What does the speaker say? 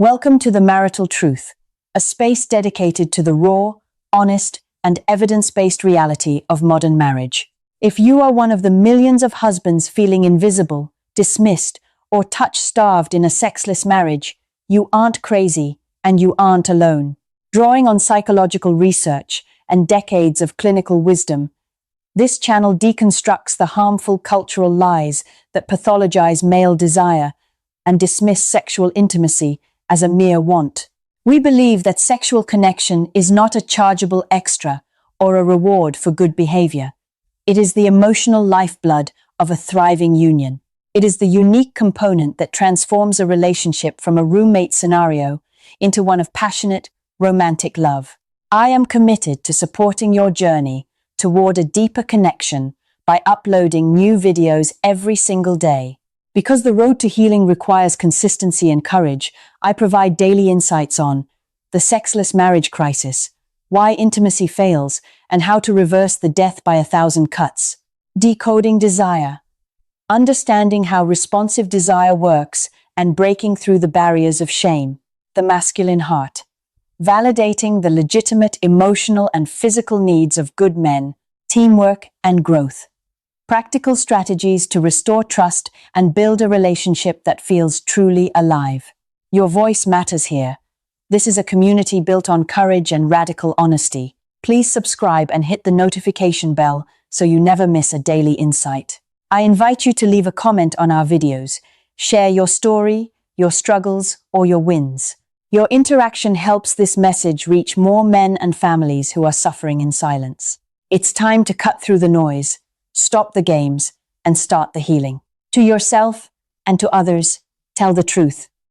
Welcome to the Marital Truth, a space dedicated to the raw, honest, and evidence-based reality of modern marriage. If you are one of the millions of husbands feeling invisible, dismissed, or touch-starved in a sexless marriage, you aren't crazy and you aren't alone. Drawing on psychological research and decades of clinical wisdom, this channel deconstructs the harmful cultural lies that pathologize male desire and dismiss sexual intimacy as a mere want. We believe that sexual connection is not a chargeable extra or a reward for good behavior. It is the emotional lifeblood of a thriving union. It is the unique component that transforms a relationship from a roommate scenario into one of passionate, romantic love. I am committed to supporting your journey toward a deeper connection by uploading new videos every single day. Because the road to healing requires consistency and courage, I provide daily insights on the sexless marriage crisis, why intimacy fails, and how to reverse the death by 1,000 cuts. Decoding desire, understanding how responsive desire works and breaking through the barriers of shame. The masculine heart, validating the legitimate emotional and physical needs of good men, teamwork, and growth. Practical strategies to restore trust and build a relationship that feels truly alive. Your voice matters here. This is a community built on courage and radical honesty. Please subscribe and hit the notification bell so you never miss a daily insight. I invite you to leave a comment on our videos. Share your story, your struggles, or your wins. Your interaction helps this message reach more men and families who are suffering in silence. It's time to cut through the noise, stop the games, and start the healing. To yourself and to others, tell the truth.